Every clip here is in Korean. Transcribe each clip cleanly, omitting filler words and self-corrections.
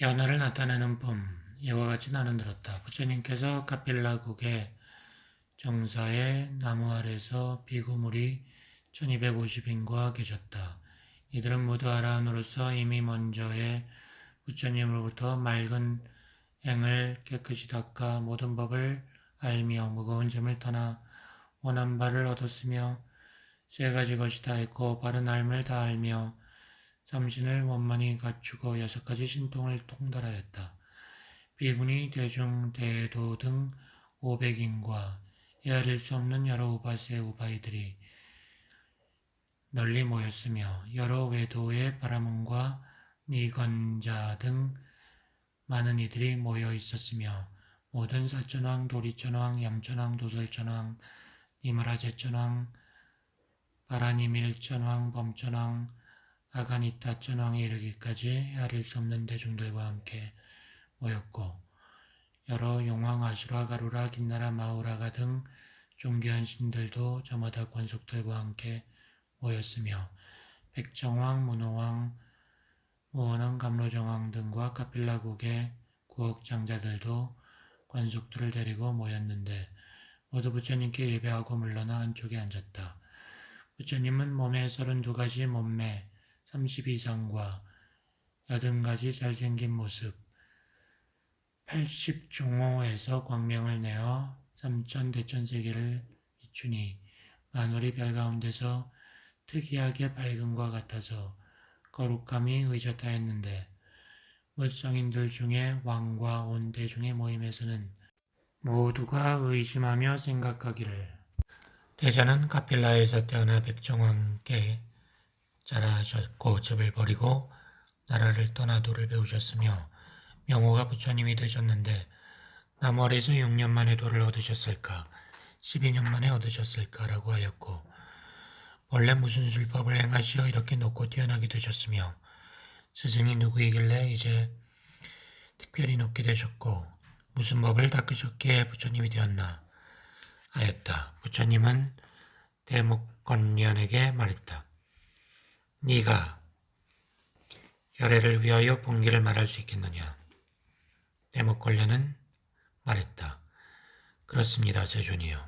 연하를 나타내는 품, 이와 같이 나는 들었다. 부처님께서 카필라국의 정사의 나무 아래서 비구물이 1250인과 계셨다. 이들은 모두 아라한으로서 이미 먼저의 부처님으로부터 맑은 행을 깨끗이 닦아 모든 법을 알며 무거운 짐을 떠나 원한 바를 얻었으며 세 가지 것이 다 있고 바른 삶을 다 알며 삼신을 원만히 갖추고 여섯 가지 신통을 통달하였다. 비구니, 대중, 대도 등 500인과 헤아릴 수 없는 여러 우바세 우바이들이 널리 모였으며 여러 외도의 바라문과 니건자 등 많은 이들이 모여 있었으며 모든 사천왕, 도리천왕, 양천왕, 도설천왕, 니무라제천왕, 바라니밀천왕, 범천왕, 아가니타천왕에 이르기까지 헤아릴 수 없는 대중들과 함께 모였고 여러 용왕, 아수라, 가루라, 긴나라, 마우라가 등 존귀한 신들도 저마다 권속들과 함께 모였으며 백정왕, 문호왕, 무원왕, 감로정왕 등과 카필라국의 구억 장자들도 권속들을 데리고 모였는데 모두 부처님께 예배하고 물러나 안쪽에 앉았다. 부처님은 몸에 32가지 몸매 32상과 80가지 잘생긴 모습 80종호에서 광명을 내어 삼천대천세계를 비추니 만월이 별 가운데서 특이하게 밝음과 같아서 거룩함이 의젓하였는데 무성인들 중에 왕과 온 대중의 모임에서는 모두가 의심하며 생각하기를 대자는 카필라에서 태어나 백정왕께 자라셨고 집을 버리고 나라를 떠나 도를 배우셨으며 명호가 부처님이 되셨는데 나무 아래에서 6년 만에 도를 얻으셨을까 12년 만에 얻으셨을까라고 하였고 원래 무슨 술법을 행하시어 이렇게 높고 뛰어나게 되셨으며 스승이 누구이길래 이제 특별히 높게 되셨고 무슨 법을 닦으셨기에 부처님이 되었나 하였다. 부처님은 대목건련에게 말했다. 네가 열애를 위하여 본기를 말할 수 있겠느냐? 대목건련은 말했다. 그렇습니다, 제존이요.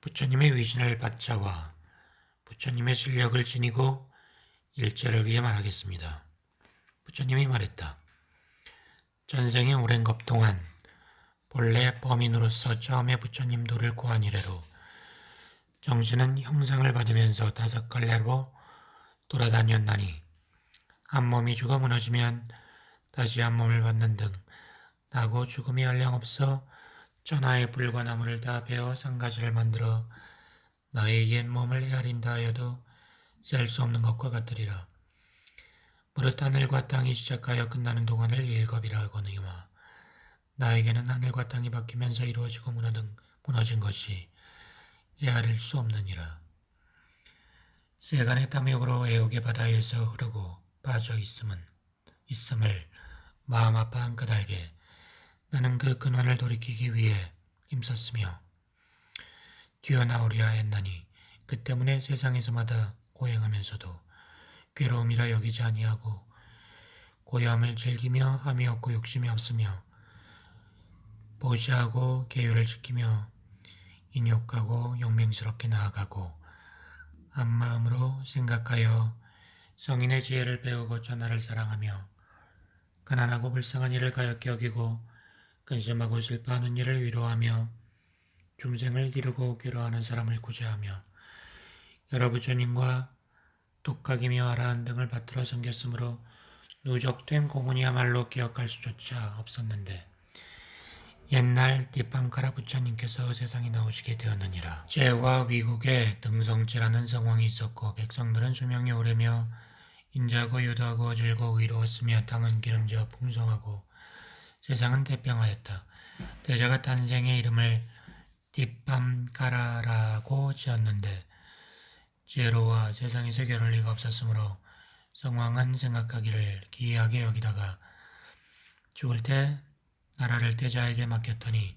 부처님의 위신을 받자와 부처님의 실력을 지니고 일제를 위해 말하겠습니다. 부처님이 말했다. 전생의 오랜 것 동안 본래 범인으로서 처음에 부처님 도를 구한 이래로 정신은 형상을 받으면서 5갈래로 돌아다녔나니 한 몸이 죽어 무너지면 다시 한 몸을 받는 등 나고 죽음이 한량없어 천하의 불과 나무를 다 베어 상가지를 만들어 나의 옛 몸을 헤아린다 하여도 셀 수 없는 것과 같으리라. 무릇 하늘과 땅이 시작하여 끝나는 동안을 일겁이라 하거니와 나에게는 하늘과 땅이 바뀌면서 이루어지고 무너진 것이 헤아릴 수 없느니라. 세간의 탐욕으로 애욕의 바다에서 흐르고 빠져 있음을 마음 아파한 까닭에 나는 그 근원을 돌이키기 위해 힘썼으며 뛰어나오려 했나니 그 때문에 세상에서마다 고행하면서도 괴로움이라 여기지 아니하고 고요함을 즐기며 함이 없고 욕심이 없으며 보시하고 계율을 지키며 인욕하고 용맹스럽게 나아가고 한 마음으로 생각하여 성인의 지혜를 배우고 천하를 사랑하며 가난하고 불쌍한 이를 가엾게 여기고 근심하고 슬퍼하는 이를 위로하며 중생을 기르고 괴로워하는 사람을 구제하며 여러 부처님과 독학이며 아라한 등을 받들어 섬겼으므로 누적된 공훈이야말로 기억할 수조차 없었는데 옛날 디팡카라 부처님께서 세상에 나오시게 되었느니라. 제와 위국에 등성치라는 성왕이 있었고 백성들은 수명이 오래며 인자하고 유도하고 즐거워 의로웠으며 땅은 기름져 풍성하고 세상은 태평하였다. 대자가 탄생의 이름을 디팜카라라고 지었는데 제로와 세상에서 겨룰 리가 없었으므로 성왕은 생각하기를 기이하게 여기다가 죽을 때 나라를 대자에게 맡겼더니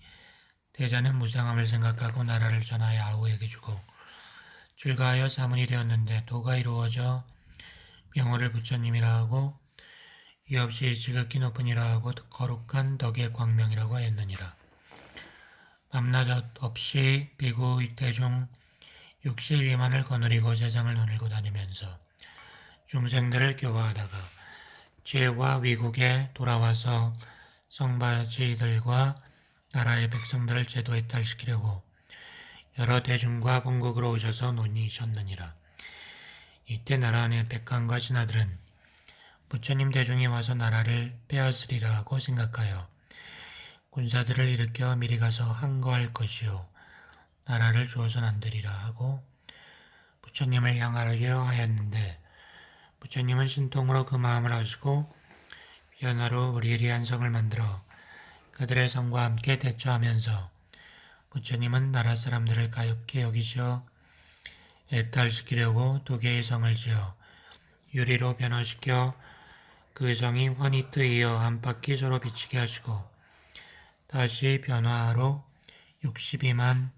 대자는 무상함을 생각하고 나라를 전하여 아우에게 주고 출가하여 사문이 되었는데 도가 이루어져 명호를 부처님이라 하고 이 없이 지극히 높으니라 하고 거룩한 덕의 광명이라고 하였느니라. 밤낮 없이 비구 대중 62만을 거느리고 세상을 거느리고 다니면서 중생들을 교화하다가 죄와 위국에 돌아와서 성바지들과 나라의 백성들을 제도에 탈시키려고 여러 대중과 본국으로 오셔서 논의하셨느니라. 이때 나라 안의 백관과 신하들은 부처님 대중이 와서 나라를 빼앗으리라 하고 생각하여 군사들을 일으켜 미리 가서 항거할 것이요 나라를 주어선 안 되리라 하고 부처님을 향하려 하였는데 부처님은 신통으로 그 마음을 아시고 변화로 의리한 성을 만들어 그들의 성과 함께 대처하면서 부처님은 나라 사람들을 가엾게 여기시어 애탈시키려고 2개의 성을 지어 유리로 변화시켜 그 성이 환히 뜨이어 한 바퀴 서로 비치게 하시고 다시 변화로 62만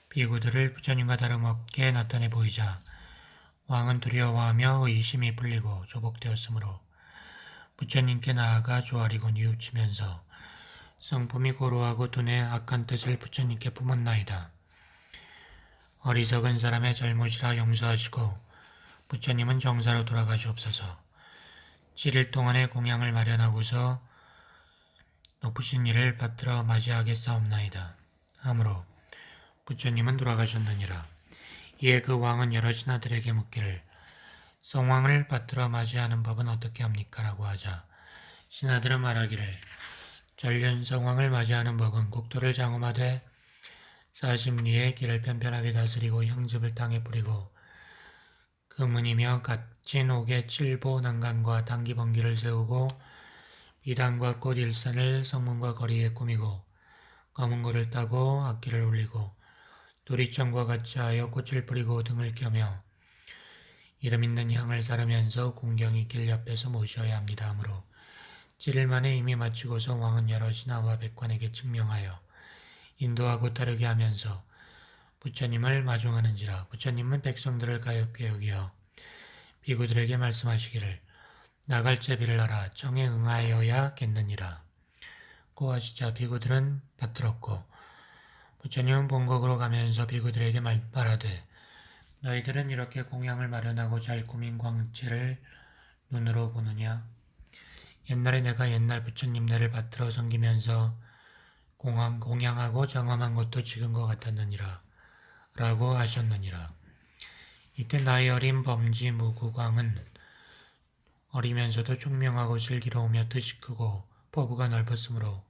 비구들을 부처님과 다름없게 나타내 보이자 왕은 두려워하며 의심이 풀리고 조복되었으므로 부처님께 나아가 조아리고 뉘우치면서 성품이 고루하고 두뇌 악한 뜻을 부처님께 품었나이다. 어리석은 사람의 잘못이라 용서하시고 부처님은 정사로 돌아가시옵소서. 7일 동안의 공양을 마련하고서 높으신 이를 받들어 맞이하겠사옵나이다. 하므로 부처님은 돌아가셨느니라. 이에 그 왕은 여러 신하들에게 묻기를 성왕을 받들어 맞이하는 법은 어떻게 합니까? 라고 하자 신하들은 말하기를 전륜 성왕을 맞이하는 법은 국토를 장엄하되 40리의 길을 편편하게 다스리고 형집을 땅에 뿌리고 금은이며 갇힌 옥에 7보 난간과 단기번기를 세우고 비단과 꽃 일산을 성문과 거리에 꾸미고 검은고를 따고 악기를 울리고 도리청과 같이 하여 꽃을 뿌리고 등을 켜며 이름 있는 향을 사르면서 공경이 길 옆에서 모셔야 합니다. 하므로 7일 만에 이미 마치고서 왕은 여러 신하와 백관에게 증명하여 인도하고 따르게 하면서 부처님을 마중하는지라. 부처님은 백성들을 가엾게 여기어 비구들에게 말씀하시기를 나갈 제비를 하라. 정에 응하여야겠느니라. 고 하시자 비구들은 받들었고 부처님은 본국으로 가면서 비구들에게 말하되 너희들은 이렇게 공양을 마련하고 잘 꾸민 광채를 눈으로 보느냐? 옛날에 내가 옛날 부처님네를 받들어 섬기면서 공양하고 정엄한 것도 지금과 같았느니라 라고 하셨느니라. 이때 나이 어린 범지 무구광은 어리면서도 총명하고 슬기로우며 뜻이 크고 포부가 넓었으므로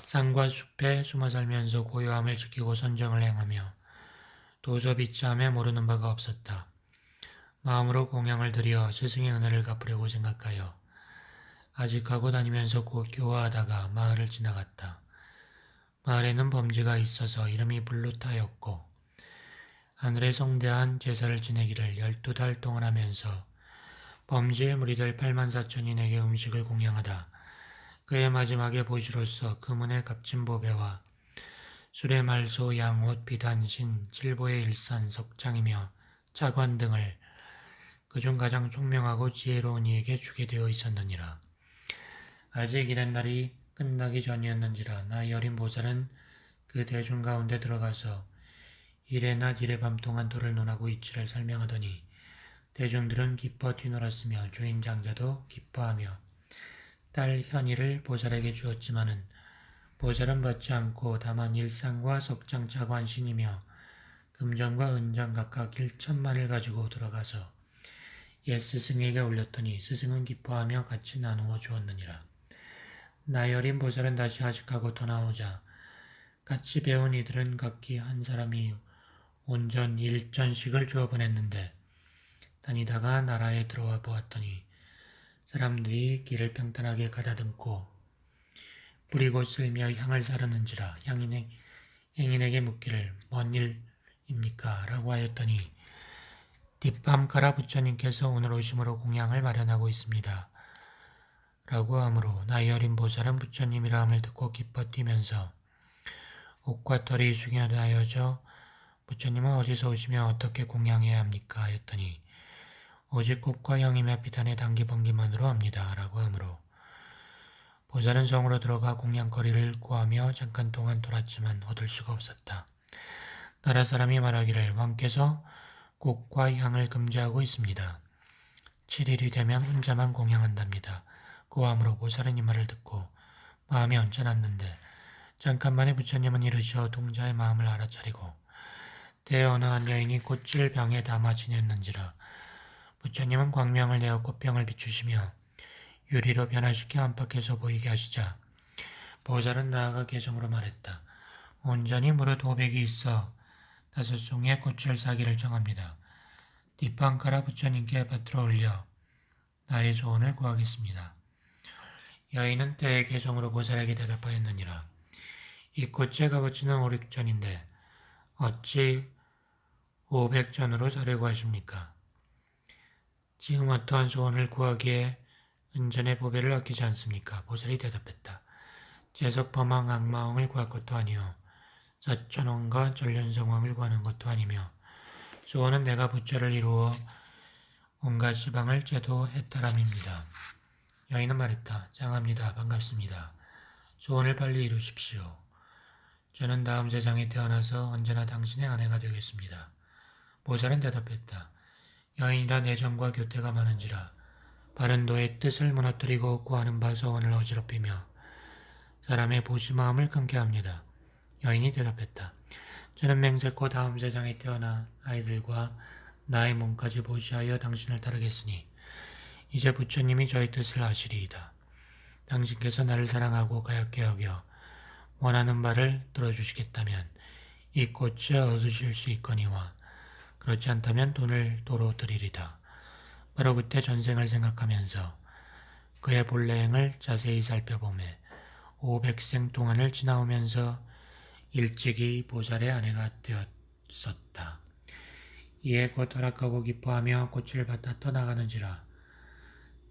산과 숲에 숨어 살면서 고요함을 지키고 선정을 행하며 도서비참에 모르는 바가 없었다. 마음으로 공양을 드려 스승의 은혜를 갚으려고 생각하여 아직하고 다니면서 교화하다가 마을을 지나갔다. 마을에는 범지가 있어서 이름이 블루타였고 하늘에 성대한 제사를 지내기를 12달 동안 하면서 범지의 무리들 84,000인에게 음식을 공양하다. 그의 마지막에 보시로서 금은의 값진 보배와 수레 말소 양옷 비단신 7보의 일산 석장이며 차관 등을 그중 가장 총명하고 지혜로운 이에게 주게 되어 있었느니라. 아직 이런 날이 끝나기 전이었는지라 나이 어린 보살은 그 대중 가운데 들어가서 이래 낮 이래 밤 동안 도를 논하고 이치를 설명하더니 대중들은 기뻐 뛰놀았으며 주인 장자도 기뻐하며 딸 현이를 보살에게 주었지만은 보살은 받지 않고 다만 일상과 석장 차관신이며 금전과 은장 각각 1천만을 가지고 들어가서 옛 스승에게 올렸더니 스승은 기뻐하며 같이 나누어 주었느니라. 나이 어린 보살은 다시 하직하고 떠나오자 같이 배운 이들은 각기 한 사람이 온전 1전씩을 주어 보냈는데 다니다가 나라에 들어와 보았더니 사람들이 길을 평탄하게 가다듬고 뿌리고 쓸며 향을 사르는지라. 행인에게 묻기를 뭔 일입니까? 라고 하였더니 뒷밤가라 부처님께서 오늘 오심으로 공양을 마련하고 있습니다. 라고 하므로 나이 어린 보살은 부처님이라 함을 듣고 기뻐 뛰면서 옷과 털이 숙연하여져 부처님은 어디서 오시며 어떻게 공양해야 합니까? 하였더니 오직 꽃과 향이며 비단의 단기 번기만으로 합니다. 라고 하므로 보살은 성으로 들어가 공양거리를 구하며 잠깐 동안 돌았지만 얻을 수가 없었다. 나라 사람이 말하기를 왕께서 꽃과 향을 금지하고 있습니다. 7일이 되면 혼자만 공양한답니다. 고함으로 보살은 이 말을 듣고 마음이 언짢았는데 잠깐만에 부처님은 이르시어 동자의 마음을 알아차리고 때에 어느 한 여인이 꽃을 병에 담아 지녔는지라 부처님은 광명을 내어 꽃병을 비추시며 유리로 변화시켜 안팎에서 보이게 하시자 보살은 나아가 개성으로 말했다. 온전히 무릇 500이 있어 5송이의 꽃을 사기를 정합니다. 뒷방 깔아 부처님께 받들어 올려 나의 소원을 구하겠습니다. 여인은 때의 개성으로 보살에게 대답하였느니라. 이 꽃의 값어치는 500전인데 어찌 500전으로 사려고 하십니까? 지금 어떠한 소원을 구하기에 은전의 보배를 아끼지 않습니까? 보살이 대답했다. 재석 범왕 악마왕을 구할 것도 아니요 사천왕과 전련성왕을 구하는 것도 아니며 소원은 내가 부처를 이루어 온갖 시방을 제도했다람입니다. 여인은 말했다. 장합니다. 반갑습니다. 소원을 빨리 이루십시오. 저는 다음 세상에 태어나서 언제나 당신의 아내가 되겠습니다. 보살은 대답했다. 여인이라 내정과 교태가 많은지라 바른도의 뜻을 무너뜨리고 구하는 바 소원을 어지럽히며 사람의 보시마음을 끊게 합니다. 여인이 대답했다. 저는 맹세코 다음 세상에 태어나 아이들과 나의 몸까지 보시하여 당신을 따르겠으니 이제 부처님이 저의 뜻을 아시리이다. 당신께서 나를 사랑하고 가엾게 여겨 원하는 바를 들어주시겠다면 이 꽃을 얻으실 수 있거니와 그렇지 않다면 돈을 도로 드리리다. 바로 그때 전생을 생각하면서 그의 본래행을 자세히 살펴보매 500생 동안을 지나오면서 일찍이 보살의 아내가 되었었다. 이에 곧 허락하고 기뻐하며 꽃을 받아 떠나가는지라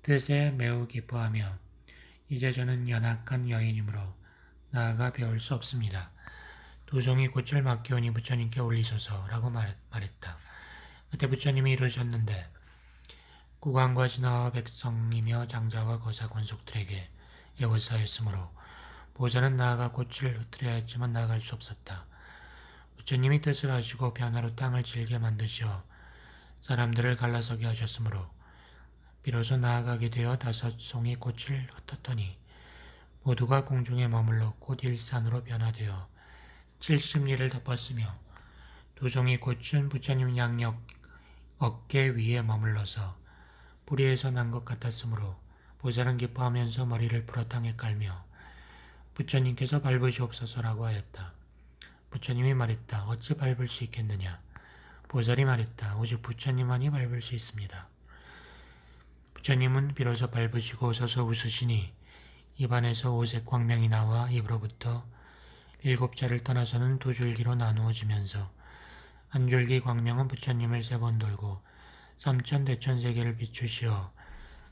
뜻에 매우 기뻐하며 이제 저는 연약한 여인이므로 나아가 배울 수 없습니다. 2송이 꽃을 맡겨오니 부처님께 올리소서라고 말했다. 그때 부처님이 이르셨는데 국왕과 신하와 백성이며 장자와 거사 권속들에게 애워싸였으므로 보살은 나아가 꽃을 흩트려야 했지만 나아갈 수 없었다. 부처님이 뜻을 하시고 변화로 땅을 질게 만드시어 사람들을 갈라서게 하셨으므로 비로소 나아가게 되어 5송이 꽃을 흩었더니 모두가 공중에 머물러 꽃 일산으로 변화되어 70리를 덮었으며 2송이 꽃은 부처님 양옆 어깨 위에 머물러서 뿌리에서 난 것 같았으므로 보살은 기뻐하면서 머리를 풀어 땅에 깔며 부처님께서 밟으시옵소서라고 하였다. 부처님이 말했다. 어찌 밟을 수 있겠느냐? 보살이 말했다. 오직 부처님만이 밟을 수 있습니다. 부처님은 비로소 밟으시고 서서 웃으시니 입안에서 오색 광명이 나와 입으로부터 7자를 떠나서는 2줄기로 나누어지면서 한 줄기 광명은 부처님을 3번 돌고 삼천대천세계를 비추시어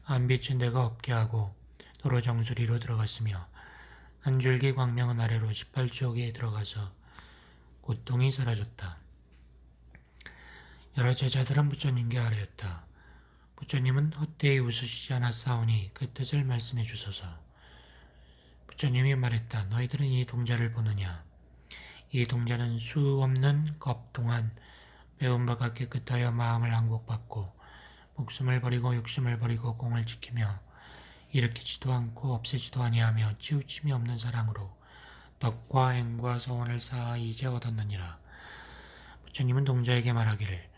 안 비춘 데가 없게 하고 도로 정수리로 들어갔으며 한 줄기 광명은 아래로 18지옥에 들어가서 고통이 사라졌다. 여러 제자들은 부처님께 아뢰었다. 부처님은 헛되이 웃으시지 않았사오니 그 뜻을 말씀해 주소서. 부처님이 말했다. 너희들은 이 동자를 보느냐? 이 동자는 수 없는 겁 동안 배운 바가 깨끗하여 마음을 항복받고 목숨을 버리고 육심을 버리고 공을 지키며 일으키지도 않고 없애지도 아니하며 치우침이 없는 사랑으로 덕과 행과 서원을 쌓아 이제 얻었느니라. 부처님은 동자에게 말하기를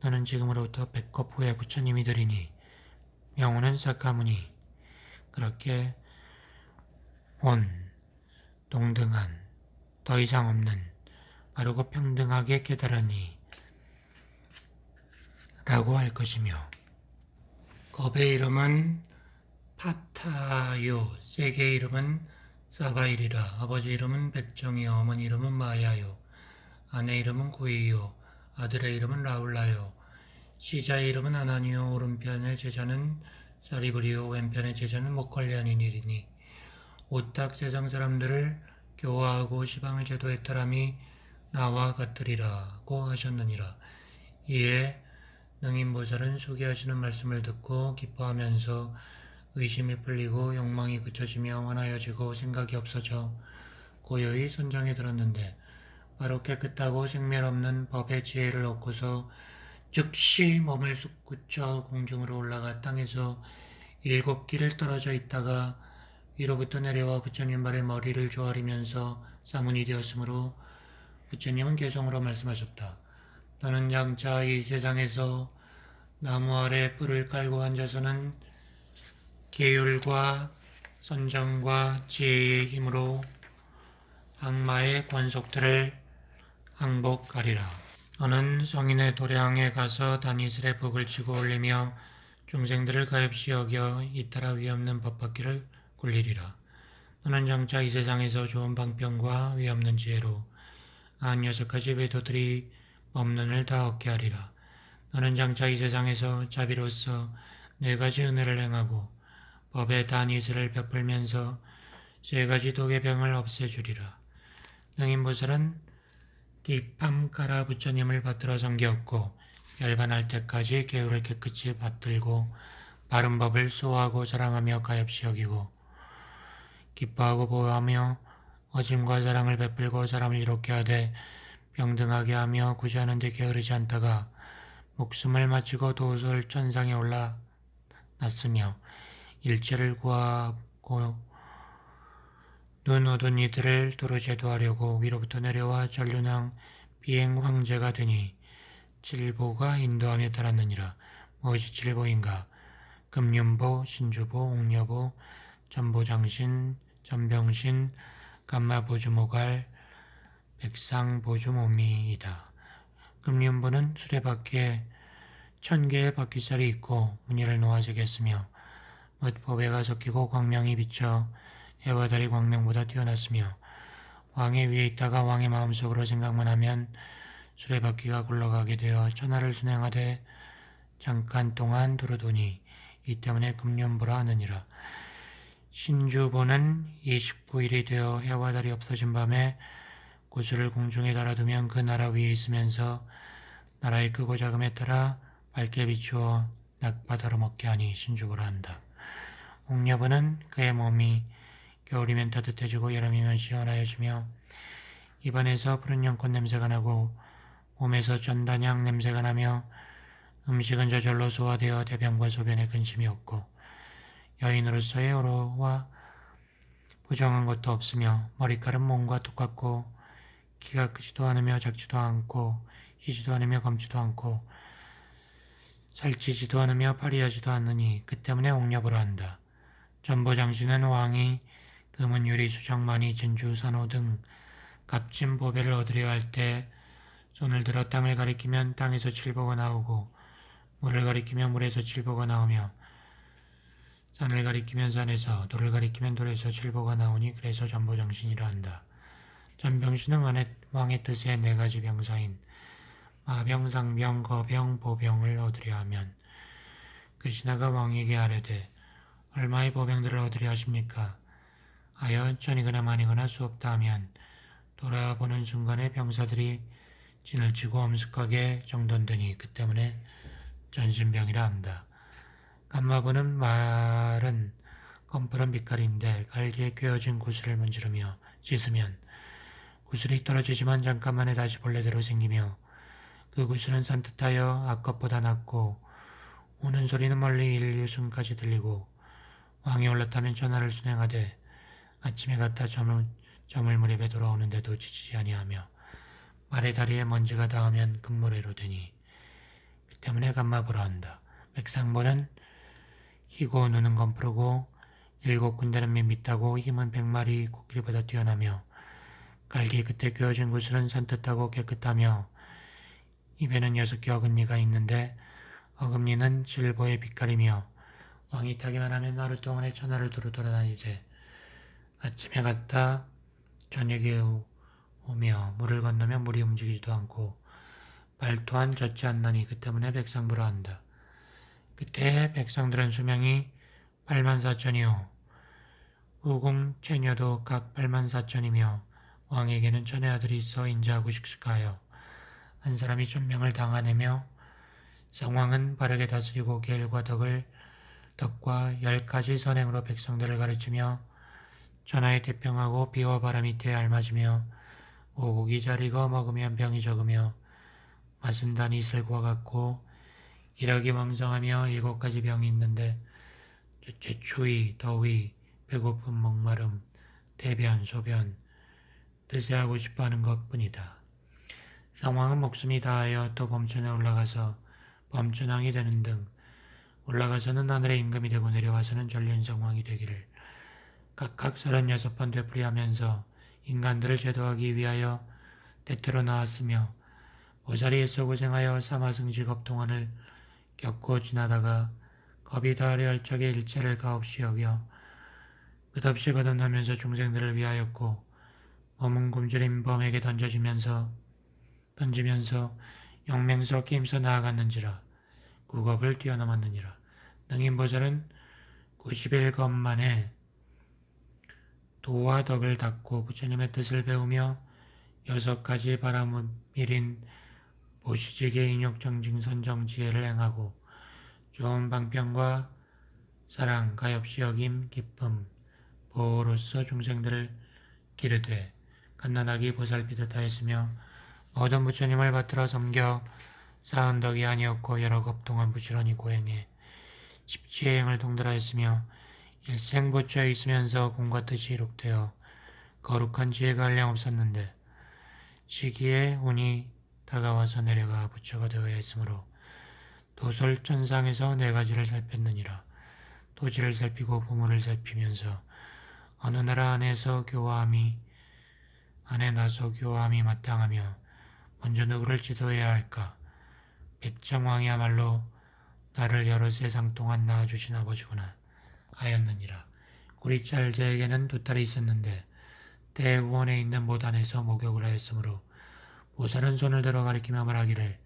너는 지금으로부터 100겁 후에 부처님이 되리니 명호는 사카무니 그렇게 온, 동등한, 더 이상 없는, 바르고 평등하게 깨달으니 라고 할 것이며 겁의 이름은 파타요, 세계의 이름은 사바일이라. 아버지 이름은 백정이요, 어머니 이름은 마야요, 아내 이름은 고이요, 아들의 이름은 라울라요, 시자의 이름은 아나니요, 오른편의 제자는 사리브리요, 왼편의 제자는 모컬리안이니리니 오딱 세상 사람들을 교화하고 시방을 제도했더람이 나와 같으리라고 하셨느니라. 이에 능인보살은 소개하시는 말씀을 듣고 기뻐하면서 의심이 풀리고 욕망이 그쳐지며 완화여지고 생각이 없어져 고요히 선정에 들었는데 바로 깨끗하고 생멸 없는 법의 지혜를 얻고서 즉시 몸을 쑥 굳혀 공중으로 올라가 땅에서 7길을 떨어져 있다가 위로부터 내려와 부처님 발에 머리를 조아리면서 사문이 되었으므로 부처님은 개성으로 말씀하셨다. 나는 장차 이 세상에서 나무 아래 뿔을 깔고 앉아서는 계율과 선정과 지혜의 힘으로 악마의 권속들을 항복하리라. 너는 성인의 도량에 가서 다니슬의 북을 치고 올리며 중생들을 가엾이 여겨 이따라 위없는 법받기를 굴리리라. 너는 장차 이 세상에서 좋은 방편과 위없는 지혜로 96가지 외도들이 법론을 다 얻게 하리라. 너는 장차 이 세상에서 자비로서 4가지 은혜를 행하고 법의 다니슬을 베풀면서 3가지 독의 병을 없애주리라. 능인보살은 뒷밤가라 부처님을 받들어 섬겼고 열반할 때까지 계율을 깨끗이 받들고 바른 법을 수호하고 자랑하며 가엾이 여기고 기뻐하고 보호하며 어짐과 사랑을 베풀고 사람을 이롭게 하되 평등하게 하며 구제하는 데 게으르지 않다가 목숨을 마치고 도솔 천상에 올라났으며 일체를 구하고 눈 얻은 이들을 도로 제도하려고 위로부터 내려와 전륜왕 비행 황제가 되니 칠보가 인도함에 따랐느니라. 무엇이 칠보인가? 금륜보, 신주보, 옥녀보, 전보장신, 전병신, 감마보주모갈, 백상보주모미이다. 금륜보는 수레바퀴에 1000개의 바퀴살이 있고 무늬를 놓아지겠으며 뭇보배가 섞이고 광명이 비쳐 해와 달이 광명보다 뛰어났으며 왕의 위에 있다가 왕의 마음속으로 생각만 하면 수레바퀴가 굴러가게 되어 천하를 순행하되 잠깐 동안 두루도니 이 때문에 금륜보라 하느니라. 신주보는 29일이 되어 해와 달이 없어진 밤에 구슬을 공중에 달아두면 그 나라 위에 있으면서 나라의 크고 작음에 따라 밝게 비추어 낙바다로 먹게 하니 신주보라 한다. 옥녀보는 그의 몸이 겨울이면 따뜻해지고 여름이면 시원하여지며 입안에서 푸른 연꽃 냄새가 나고 몸에서 전단향 냄새가 나며 음식은 저절로 소화되어 대변과 소변에 근심이 없고 여인으로서의 어로와 부정한 것도 없으며 머리칼은 몸과 똑같고 키가 크지도 않으며 작지도 않고 희지도 않으며 검지도 않고 살찌지도 않으며 파리하지도 않느니 그 때문에 옥녀보라 한다. 전보장신은 왕이 금은 유리 수정 많이 진주 산호 등 값진 보배를 얻으려 할 때 손을 들어 땅을 가리키면 땅에서 칠보가 나오고 물을 가리키면 물에서 칠보가 나오며 산을 가리키면 산에서 돌을 가리키면 돌에서 칠보가 나오니 그래서 전보장신이라 한다. 전병신은 왕의 뜻에 4가지 병사인 마병, 상병, 거병, 보병을 얻으려 하면 그 신하가 왕에게 아뢰되 얼마의 보병들을 얻으려 하십니까? 하여 천이거나 만이거나 수없다 하면 돌아보는 순간에 병사들이 진을 치고 엄숙하게 정돈되니 그 때문에 전신병이라 한다. 감마부는 말은 검푸른 빛깔인데 갈기에 꿰어진 구슬을 문지르며 씻으면 구슬이 떨어지지만 잠깐만에 다시 본래대로 생기며 그 구슬은 산뜻하여 앞것보다 낫고 우는 소리는 멀리 일류순까지 들리고 왕이 올랐다면 전하를 순행하되 아침에 갔다 저물 무렵에 돌아오는데도 지치지 아니하며 말의 다리에 먼지가 닿으면 금모래로 되니 그 때문에 감마보라 한다. 백상보는 희고 눈은 검푸르고 7군데는 밋밋하고 힘은 100마리 코끼리보다 뛰어나며 갈기 끝에 꿰어진 구슬은 산뜻하고 깨끗하며 입에는 6개 어금니가 있는데 어금니는 질보의 빛깔이며 왕이 타기만 하면 하루 동안에 천하를 두루 돌아다니되 아침에 갔다 저녁에 오며 물을 건너면 물이 움직이지도 않고 발 또한 젖지 않나니 그 때문에 백상부라 한다. 그때 백성들은 수명이 84,000이요 우궁 체녀도 각 84,000이며 왕에게는 천의 아들이 있어 인자하고 식숙하여 한 사람이 천명을 당하내며 상왕은 바르게 다스리고 계율과 덕과 10가지 선행으로 백성들을 가르치며 전하에 태평하고 비와 바람이 때 알맞으며 오곡이 잘 익어 먹으면 병이 적으며 맛은 단 이슬과 같고 기력이 왕성하며 7가지 병이 있는데 첫째 추위, 더위, 배고픔, 목마름, 대변, 소변, 드세하고 싶어하는 것뿐이다. 상왕은 목숨이 다하여 또 범천에 올라가서 범천왕이 되는 등 올라가서는 하늘의 임금이 되고 내려와서는 전륜성왕이 되기를 각각 36번 되풀이하면서 인간들을 제도하기 위하여 때때로 나왔으며 보자리에서 고생하여 사마승지 겁동안을 겪고 지나다가 겁이 다하려 할 적에 일체를 가없이 여겨 끝없이 거듭나면서 중생들을 위하였고 몸은 굶주린 범에게 던지면서 영맹스럽게 힘써 나아갔는지라 구겁을 뛰어넘었느니라. 능인보살은 90일 만에 도와 덕을 닦고 부처님의 뜻을 배우며 6가지 바라밀인 보시직의 인욕정징 선정지혜를 행하고 좋은 방편과 사랑, 가엾이 여김, 기쁨, 보호로서 중생들을 기르되 갓난아기 보살피듯 하였으며 모든 부처님을 받들어 섬겨 쌓은 덕이 아니었고 여러 겁 동안 부지런히 고행해 십지혜행을 통달하였으며 일생 부처에 있으면서 공과 뜻이 이룩되어 거룩한 지혜가 한량 없었는데 시기에 운이 다가와서 내려가 부처가 되어야 했으므로 도솔천상에서 4가지를 살폈느니라. 도지를 살피고 부모를 살피면서 어느 나라 안에 나서 교화함이 마땅하며 먼저 누구를 지도해야 할까? 백정왕이야말로 나를 여러 세상 동안 낳아주신 아버지구나 하였느니라. 구리짤제에게는 2딸이 있었는데 대우원에 있는 모단에서 목욕을 하였으므로 보살은 손을 들어 가리키며 말하기를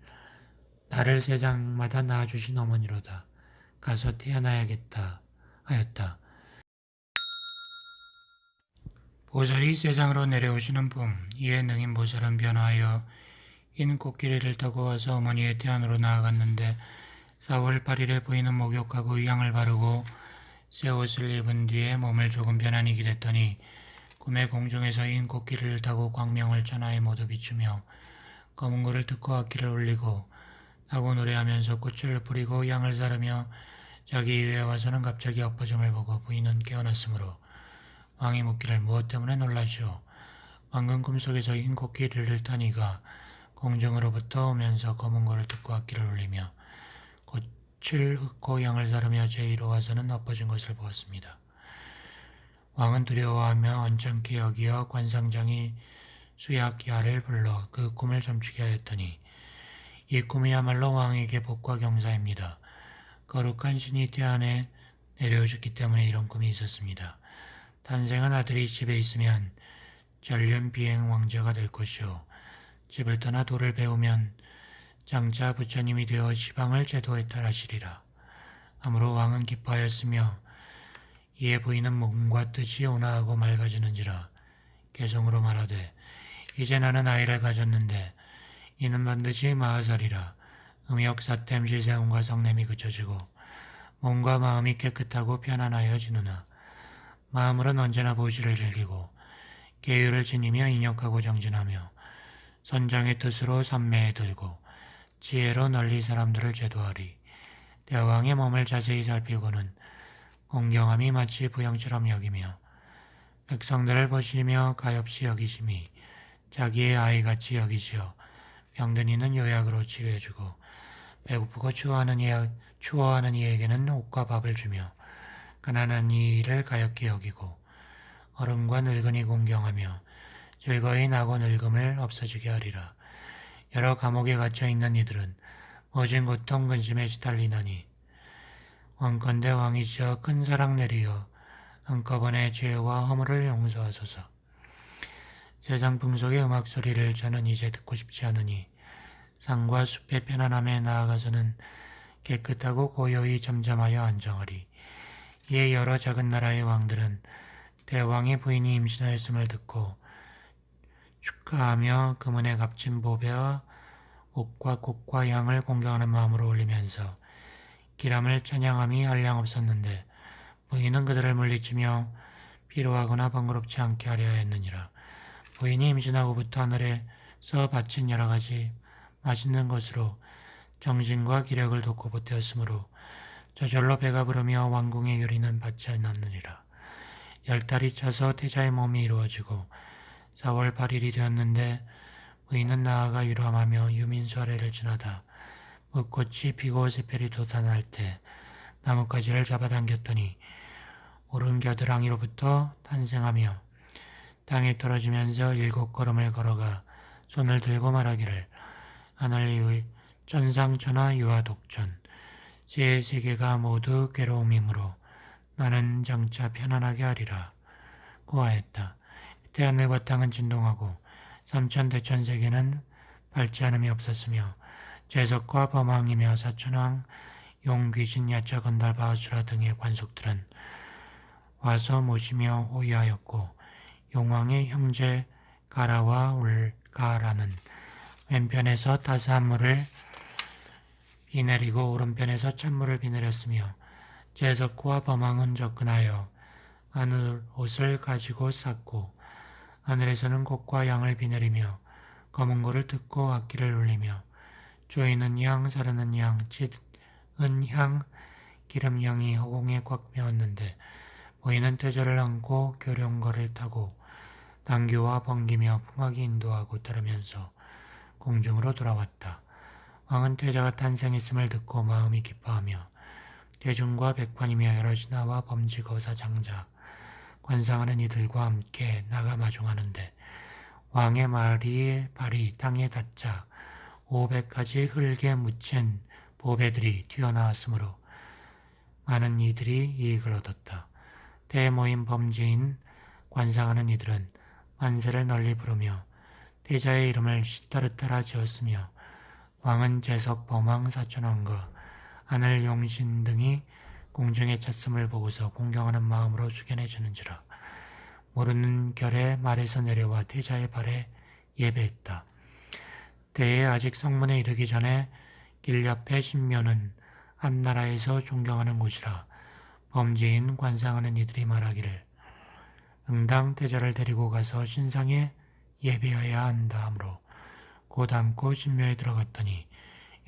나를 세상마다 낳아주신 어머니로다. 가서 태어나야겠다 하였다. 보살이 세상으로 내려오시는 봄, 이에 능인 보살은 변화하여 흰 코끼리를 타고 와서 어머니의 태안으로 나아갔는데 4월 8일에 부인은 목욕하고 의향을 바르고 새 옷을 입은 뒤에 몸을 조금 편안히 기댔더니 꿈에 공중에서 흰 코끼리를 타고 광명을 천하에 모두 비추며 검은고를 듣고 악기를 울리고 나고 노래하면서 꽃을 뿌리고 양을 사르며 자기 위에 와서는 갑자기 엎어짐을 보고 부인은 깨어났으므로 왕이 묻기를 무엇 때문에 놀라시오. 방금 꿈속에서 흰 코끼리를 탄 이가 공중으로부터 오면서 검은고를 듣고 악기를 울리며 꽃을 흩고 양을 사르며 제2로 와서는 엎어진 것을 보았습니다. 왕은 두려워하며 언짢게 여기어 관상장이 수약야를 불러 그 꿈을 점치게 하였더니 이 꿈이야말로 왕에게 복과 경사입니다. 거룩한 신이 태안에 내려오셨기 때문에 이런 꿈이 있었습니다. 탄생한 아들이 집에 있으면 전륜 비행 왕자가 될 것이요 집을 떠나 도를 배우면 장차 부처님이 되어 시방을 제도에 따라시리라. 아무로 왕은 기뻐하였으며 이에 부인은 몸과 뜻이 온화하고 맑아지는지라 개성으로 말하되 이제 나는 아이를 가졌는데 이는 반드시 마하살이라. 음욕, 사템, 실세움과 성냄이 그쳐지고 몸과 마음이 깨끗하고 편안하여지느나 마음으로는 언제나 보시를 즐기고 계율을 지니며 인욕하고 정진하며 선장의 뜻으로 삼매에 들고 지혜로 널리 사람들을 제도하리. 대왕의 몸을 자세히 살피고는 공경함이 마치 부형처럼 여기며 백성들을 보시며 가엾이 여기심이 자기의 아이같이 여기시어 병든 이는 요약으로 치료해주고 배고프고 추워하는 이에게는 옷과 밥을 주며 가난한 이를 가엾게 여기고 어른과 늙은이 공경하며 즐거이 나고 늙음을 없어지게 하리라. 여러 감옥에 갇혀있는 이들은 모진 고통 근심에 시달리나니 원컨대 왕이시여 큰 사랑 내리어 한꺼번에 죄와 허물을 용서하소서. 세상 풍속의 음악 소리를 저는 이제 듣고 싶지 않으니 산과 숲의 편안함에 나아가서는 깨끗하고 고요히 잠잠하여 안정하리. 이에 여러 작은 나라의 왕들은 대왕의 부인이 임신하였음을 듣고 축하하며 금은에 값진 보배와 옥과 곡과 양을 공경하는 마음으로 올리면서 기람을 찬양함이 한량없었는데 부인은 그들을 물리치며 피로하거나 번거롭지 않게 하려 했느니라. 부인이 임신하고부터 하늘에서 바친 여러 가지 맛있는 것으로 정신과 기력을 돋고 보태었으므로 저절로 배가 부르며 왕궁의 요리는 받지 않았느니라. 10달이 차서 태자의 몸이 이루어지고 4월 8일이 되었는데 부인은 나아가 유람하며 유민수 아래를 지나다 묵꽃이 피고 새별이 돋아날 때 나뭇가지를 잡아당겼더니 오른 겨드랑이로부터 탄생하며 땅에 떨어지면서 7걸음을 걸어가 손을 들고 말하기를 하늘 이의 천상천하 유아독존 제 세계가 모두 괴로움이므로 나는 장차 편안하게 하리라 고하였다. 그때 하늘과 땅은 진동하고 삼천대천 세계는 밟지 않음이 없었으며 제석과 범왕이며 사천왕 용귀신 야차 건달바 아수라 등의 관속들은 와서 모시며 호위하였고 용왕의 형제 가라와 울가라는 왼편에서 따스한 물을 비내리고 오른편에서 찬물을 비내렸으며 제석과 범왕은 접근하여 하늘 옷을 가지고 쌌고 하늘에서는 곡과 양을 비내리며 검은 고를 듣고 악기를 울리며 조이는 양, 사르는 양, 짙은 향, 기름 양이 허공에 꽉 메웠는데 보이는 태자를 안고 교룡거를 타고 당교와 번기며 풍악이 인도하고 따르면서 공중으로 돌아왔다. 왕은 태자가 탄생했음을 듣고 마음이 기뻐하며 대중과 백관이며 여러 신하와 범직거사 장자 관상하는 이들과 함께 나가 마중하는데 왕의 발이 땅에 닿자 500가지 흙에 묻힌 보배들이 튀어나왔으므로 많은 이들이 이익을 얻었다. 대에 모인 범죄인 관상하는 이들은 만세를 널리 부르며 태자의 이름을 시타르타라 지었으며 왕은 제석 범왕 사천왕과 하늘 용신 등이 공중에 찼음을 보고서 공경하는 마음으로 숙연해 주는지라. 모르는 결에 말에서 내려와 태자의 발에 예배했다. 때에 아직 성문에 이르기 전에 길 옆에 신묘는 한 나라에서 존경하는 곳이라. 범죄인 관상하는 이들이 말하기를 응당 태자를 데리고 가서 신상에 예배해야 한다 하므로 곧 안고 신묘에 들어갔더니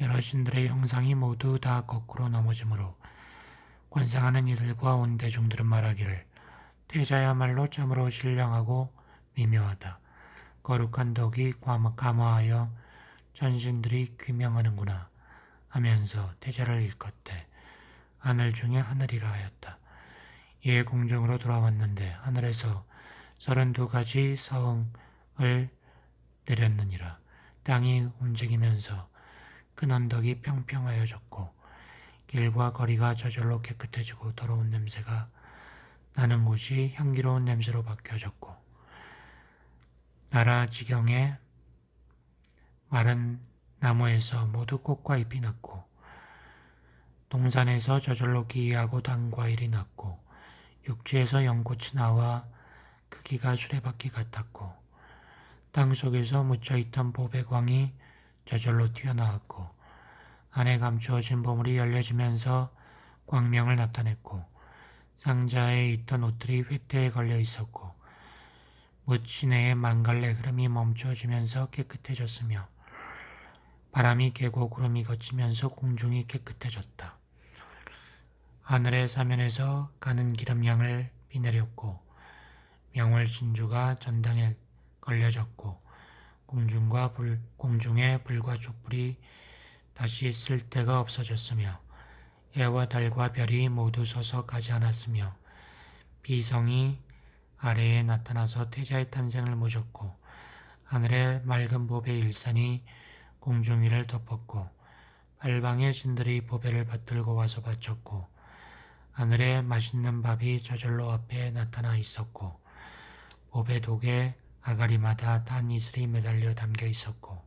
여러 신들의 형상이 모두 다 거꾸로 넘어지므로 관상하는 이들과 온 대중들은 말하기를 태자야말로 참으로 신령하고 미묘하다. 거룩한 덕이 감화하여 전신들이 귀명하는구나 하면서 태자를 일컫되 하늘 중에 하늘이라 하였다. 이에 공중으로 돌아왔는데 하늘에서 32가지 서응을 내렸느니라. 땅이 움직이면서 큰 언덕이 평평하여졌고 길과 거리가 저절로 깨끗해지고 더러운 냄새가 나는 곳이 향기로운 냄새로 바뀌어졌고 나라 지경에 마른 나무에서 모두 꽃과 잎이 났고 동산에서 저절로 기이하고 단 과일이 났고 육지에서 연꽃이 나와 크기가 수레바퀴 같았고 땅속에서 묻혀있던 보배광이 저절로 튀어나왔고 안에 감추어진 보물이 열려지면서 광명을 나타냈고 상자에 있던 옷들이 휘태에 걸려 있었고 묻 시내의 만갈래 흐름이 멈추어지면서 깨끗해졌으며 바람이 개고 구름이 걷히면서 공중이 깨끗해졌다. 하늘의 사면에서 가는 기름양을 비내렸고 명월 진주가 전당에 걸려졌고 공중의 불과 촛불이 다시 쓸 데가 없어졌으며 해와 달과 별이 모두 서서 가지 않았으며 비성이 아래에 나타나서 태자의 탄생을 모셨고 하늘의 맑은 보배 일산이 공중 위를 덮었고 팔방의 신들이 보배를 받들고 와서 바쳤고 하늘에 맛있는 밥이 저절로 앞에 나타나 있었고 보배 독에 아가리마다 단 이슬이 매달려 담겨 있었고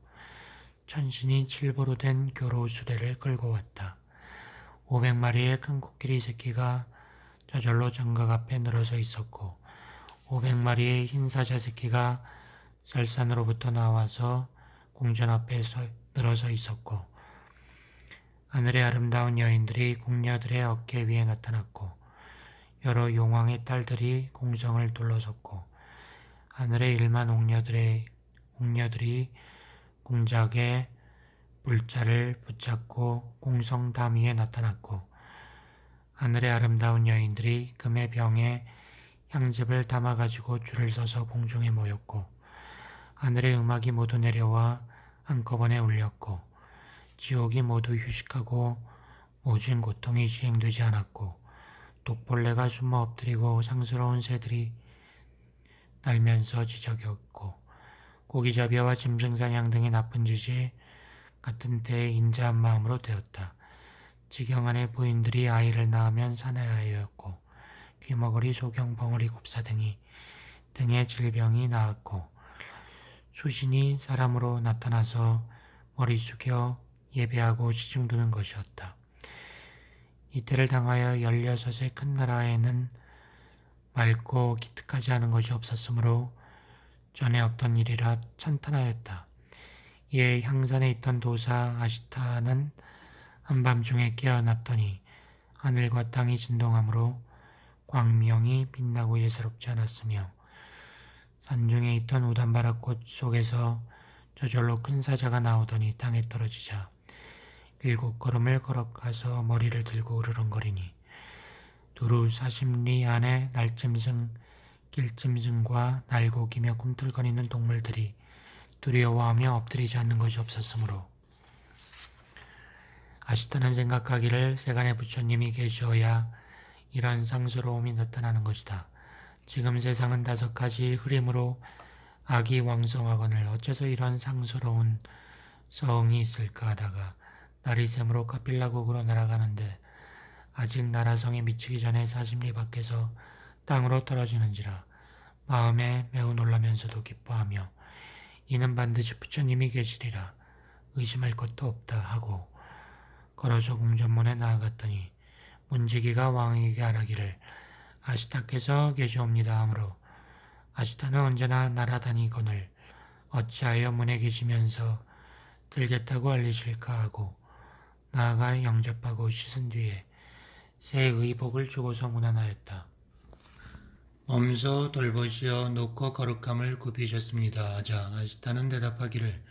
천신이 칠보로 된 교로 수레를 끌고 왔다. 500마리의 큰 코끼리 새끼가 저절로 장각 앞에 늘어서 있었고 500마리의 흰 사자 새끼가 설산으로부터 나와서 궁전 앞에 늘어서 있었고 하늘의 아름다운 여인들이 궁녀들의 어깨 위에 나타났고 여러 용왕의 딸들이 궁성을 둘러섰고 하늘의 1만 옥녀들이 궁작의 물자를 붙잡고 궁성 담 위에 나타났고 하늘의 아름다운 여인들이 금의 병에 향즙을 담아가지고 줄을 서서 공중에 모였고 하늘의 음악이 모두 내려와 한꺼번에 울렸고 지옥이 모두 휴식하고 모진 고통이 시행되지 않았고 독벌레가 숨어 엎드리고 상스러운 새들이 날면서 지저귀었고 고기잡이와 짐승사냥 등의 나쁜 짓이 같은 때에 인자한 마음으로 되었다. 지경안의 부인들이 아이를 낳으면 사내아이였고 귀머거리 소경 벙어리 곱사 등의 질병이 나았고 수신이 사람으로 나타나서 머리 숙여 예배하고 시중드는 것이었다. 이때를 당하여 16의 큰 나라에는 맑고 기특하지 않은 것이 없었으므로 전에 없던 일이라 찬탄하였다. 이에 향산에 있던 도사 아시타는 한밤중에 깨어났더니 하늘과 땅이 진동하므로 광명이 빛나고 예사롭지 않았으며 산중에 있던 우단바라꽃 속에서 저절로 큰 사자가 나오더니 땅에 떨어지자 7걸음을 걸어가서 머리를 들고 으르렁거리니 두루 40리 안에 날짐승, 길짐승과 날고기며 꿈틀거리는 동물들이 두려워하며 엎드리지 않는 것이 없었으므로 아시타는 생각하기를 세간의 부처님이 계셔야 이런 상스러움이 나타나는 것이다. 지금 세상은 5가지 흐림으로 악이 왕성하거늘 어째서 이런 상스러운 성이 있을까 하다가 날이 샘으로 카필라국으로 날아가는데 아직 나라성에 미치기 전에 40리 밖에서 땅으로 떨어지는지라 마음에 매우 놀라면서도 기뻐하며 이는 반드시 부처님이 계시리라 의심할 것도 없다 하고 걸어서 궁전문에 나아갔더니 문지기가 왕에게 아뢰기를 아시타께서 계시옵니다 하므로 아시타는 언제나 날아다니거늘 어찌하여 문에 계시면서 들겠다고 알리실까 하고 나아가 영접하고 씻은 뒤에 새 의복을 주고서 문안하였다. 몸소 돌보시어 높고 거룩함을 굽히셨습니다 하자 아시타는 대답하기를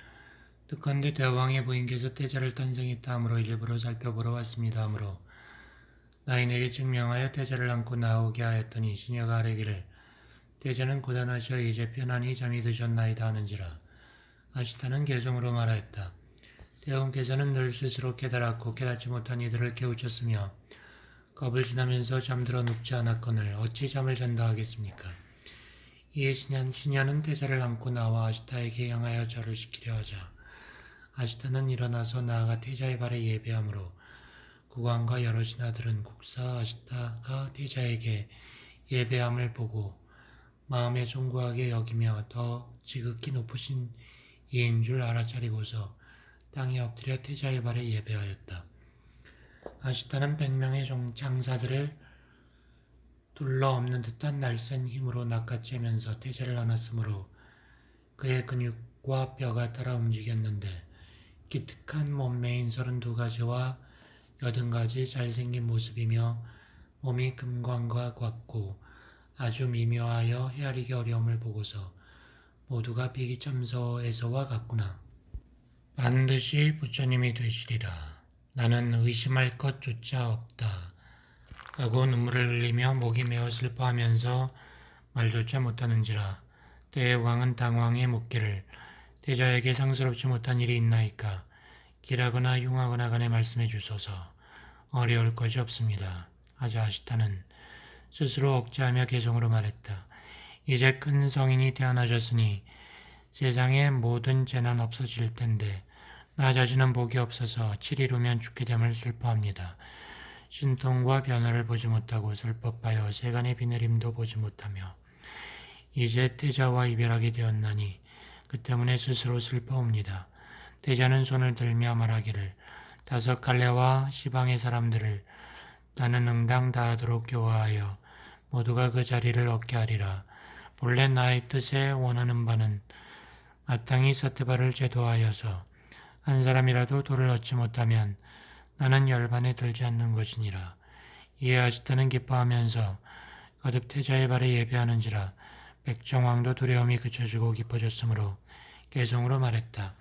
특컨대 대왕의 부인께서 태자를 탄생했다 하므로 일부러 살펴보러 왔습니다 하므로 나인에게 증명하여 태자를 안고 나오게 하였더니 시녀가 아뢰기를 태자는 고단하시어 이제 편안히 잠이 드셨나이다 하는지라 아시타는 개성으로 말하였다. 대왕께서는 늘 스스로 깨달았고 깨닫지 못한 이들을 깨우쳤으며 겁을 지나면서 잠들어 눕지 않았거늘 어찌 잠을 잔다 하겠습니까? 이에 시녀는 태자를 안고 나와 아시타에게 향하여 절을 시키려 하자 아시타는 일어나서 나아가 태자의 발에 예배하므로 국왕과 여러 신하들은 국사 아시타가 태자에게 예배함을 보고 마음에 송구하게 여기며 더 지극히 높으신 이인 줄 알아차리고서 땅에 엎드려 태자의 발에 예배하였다. 아시타는 100명의 장사들을 둘러 엎는 듯한 날쌘 힘으로 낚아채면서 태자를 안았으므로 그의 근육과 뼈가 따라 움직였는데 기특한 몸매인 32가지와 80가지 잘생긴 모습이며 몸이 금광과 같고 아주 미묘하여 헤아리기 어려움을 보고서 모두가 비기참서에서와 같구나. 반드시 부처님이 되시리라. 나는 의심할 것조차 없다. 하고 눈물을 흘리며 목이 메어 슬퍼하면서 말조차 못하는지라. 때의 왕은 당왕에 묻기를 태자에게 상스럽지 못한 일이 있나이까? 길하거나 흉하거나 간에 말씀해 주소서. 어려울 것이 없습니다. 하자 아시타는 스스로 억제하며 개성으로 말했다. 이제 큰 성인이 태어나셨으니 세상의 모든 재난 없어질 텐데 나 자신은 복이 없어서 7일 후면 죽게 됨을 슬퍼합니다. 신통과 변화를 보지 못하고 슬퍼하여 세간의 비내림도 보지 못하며 이제 태자와 이별하게 되었나니 그 때문에 스스로 슬퍼옵니다. 태자는 손을 들며 말하기를 5갈래와 시방의 사람들을 나는 응당 다하도록 교화하여 모두가 그 자리를 얻게 하리라. 본래 나의 뜻에 원하는 바는 마땅히 서태발을 제도하여서 한 사람이라도 돌을 얻지 못하면 나는 열반에 들지 않는 것이니라. 이에 아시타는 기뻐하면서 거듭 태자의 발에 예배하는지라. 백정왕도 두려움이 그쳐지고 깊어졌으므로 개성으로 말했다.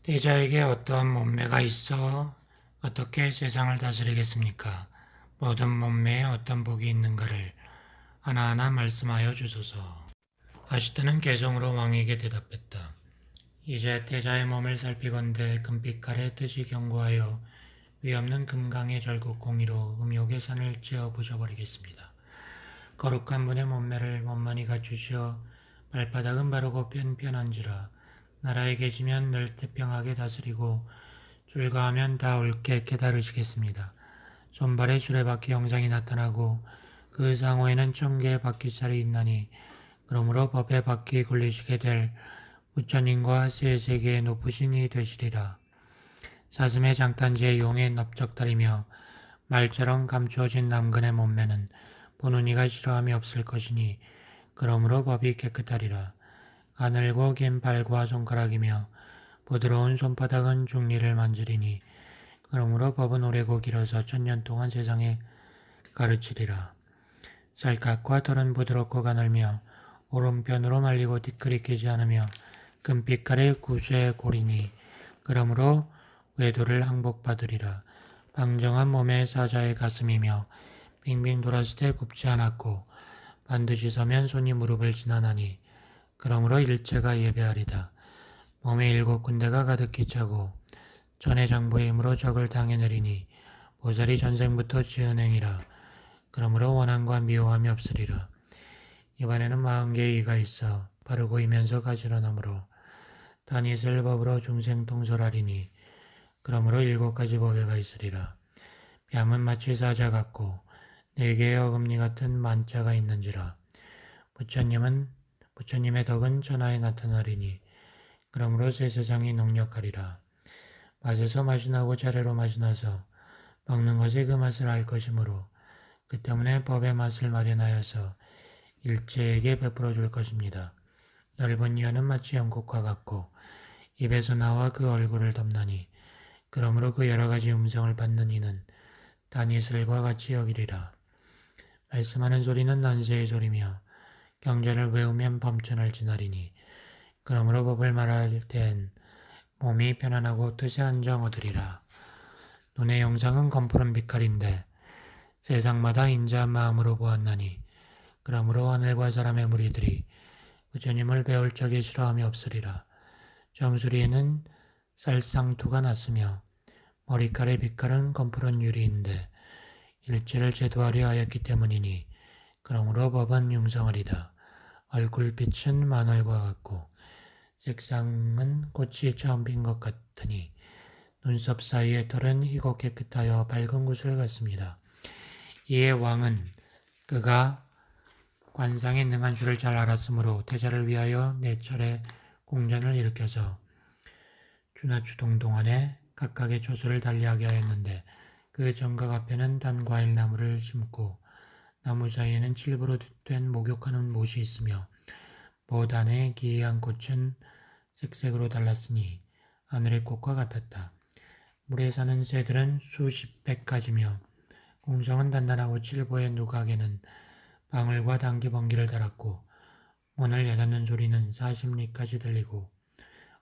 태자에게 어떠한 몸매가 있어 어떻게 세상을 다스리겠습니까? 모든 몸매에 어떤 복이 있는가를 하나하나 말씀하여 주소서. 아시타는 개성으로 왕에게 대답했다. 이제 태자의 몸을 살피건대 금빛 칼에 뜻이 견고하여 위없는 금강의 절국 공의로 음욕의 산을 찧어 부셔버리겠습니다. 거룩한 분의 몸매를 원만히 갖추시어 발바닥은 바르고 편편한지라. 나라에 계시면 늘 태평하게 다스리고 줄과하면 다 옳게 깨달으시겠습니다. 손발에 수레바퀴 형상이 나타나고 그 상호에는 1000개의 바퀴살이 있나니 그러므로 법의 바퀴 굴리시게 될 부처님과 세세계의 높으신 이 되시리라. 사슴의 장단지에 용의 넓적다리며 말처럼 감추어진 남근의 몸매는 보는 이가 싫어함이 없을 것이니 그러므로 법이 깨끗하리라. 가늘고 긴 발과 손가락이며 부드러운 손바닥은 중리를 만지리니 그러므로 법은 오래고 길어서 1000년 동안 세상에 가르치리라. 살갗과 털은 부드럽고 가늘며 오른편으로 말리고 뒤끄리끼지 않으며 금빛깔의 구쇠 고리니 그러므로 외도를 항복받으리라. 방정한 몸의 사자의 가슴이며 빙빙 돌았을 때 굽지 않았고 반드시 서면 손이 무릎을 지나나니 그러므로 일체가 예배하리다. 몸에 7군데가 가득히 차고 전의 장부의 힘으로 적을 당해내리니 보살이 전생부터 지은 행이라. 그러므로 원한과 미워함이 없으리라. 입안에는 40개의 이가 있어 바르고 이면서 가지런함으로 다닛을 법으로 중생 통솔하리니 그러므로 7가지 법회가 있으리라. 뺨은 마치 사자 같고 4개의 어금니 같은 만자가 있는지라. 부처님의 덕은 천하에 나타나리니 그러므로 새 세상이 능력하리라. 밭에서 맛이 나고 차례로 맛이 나서 먹는 것에 그 맛을 알 것이므로 그 때문에 법의 맛을 마련하여서 일체에게 베풀어 줄 것입니다. 넓은 이하는 마치 연꽃과 같고 입에서 나와 그 얼굴을 덮나니 그러므로 그 여러 가지 음성을 받는 이는 다니슬과 같이 여기리라. 말씀하는 소리는 난세의 소리며 경전을 외우면 범천을 지나리니 그러므로 법을 말할 땐 몸이 편안하고 뜻의 안정 얻으리라. 눈의 형상은 검푸른 빛깔인데 세상마다 인자한 마음으로 보았나니 그러므로 하늘과 사람의 무리들이 부처님을 배울 적에 싫어함이 없으리라. 정수리에는 쌀상투가 났으며 머리칼의 빛깔은 검푸른 유리인데 일체를 제도하려 하였기 때문이니 그러므로 법은 융성하리다. 얼굴빛은 만월과 같고 색상은 꽃이 처음 핀 것 같으니 눈썹 사이의 털은 희고 깨끗하여 밝은 구슬 같습니다. 이에 왕은 그가 관상에 능한 줄을 잘 알았으므로 태자를 위하여 4차례 공전을 일으켜서 주나추동동안에 각각의 초소를 달리하게 하였는데 그 정각 앞에는 단과일 나무를 심고 나무 사이에는 칠부로 된 목욕하는 못이 있으며 못 안에 기이한 꽃은 색색으로 달랐으니 하늘의 꽃과 같았다. 물에 사는 새들은 수십 백가지며 공성은 단단하고 칠보의 누각에는 방울과 당기 번기를 달았고 문을 여닫는 소리는 40리까지 들리고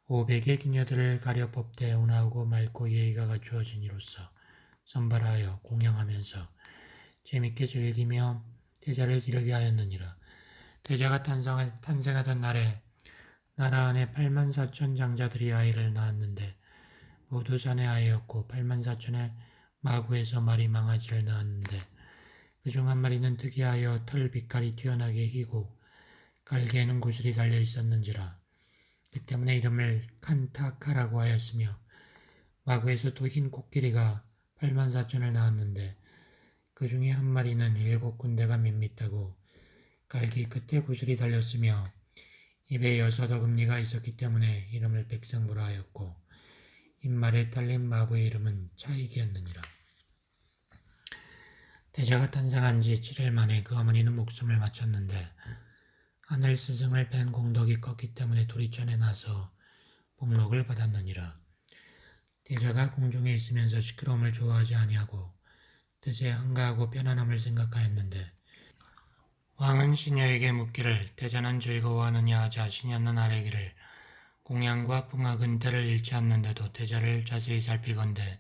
500의 기녀들을 가려 법대 온화하고 맑고 예의가 갖추어진 이로써 선발하여 공양하면서 재밌게 즐기며 태자를 기르게 하였느니라. 태자가 탄생하던 날에 나라 안에 84,000 장자들이 아이를 낳았는데 모두 자네 아이였고 84,000의 마구에서 말이 망아지를 낳았는데 그중 한 마리는 특이하여 털 빛깔이 뛰어나게 희고 갈개에는 구슬이 달려 있었는지라. 그 때문에 이름을 칸타카라고 하였으며 마구에서 또 흰 코끼리가 84,000을 낳았는데 그 중에 한 마리는 7군데가 밋밋하고 갈기 끝에 구슬이 달렸으며 입에 6 어금니가 있었기 때문에 이름을 백성부라 하였고 입말에 달린 마구의 이름은 차익이었느니라. 태자가 탄생한 지 7일 만에 그 어머니는 목숨을 마쳤는데 하늘 스승을 뺀 공덕이 컸기 때문에 도리전에 나서 복록을 받았느니라. 태자가 공중에 있으면서 시끄러움을 좋아하지 아니하고 뜻에 한가하고 편안함을 생각하였는데 왕은 시녀에게 묻기를 태자는 즐거워하느냐 하자 시녀는 아뢰기를 공양과 풍악은 때를 잃지 않는데도 태자를 자세히 살피건대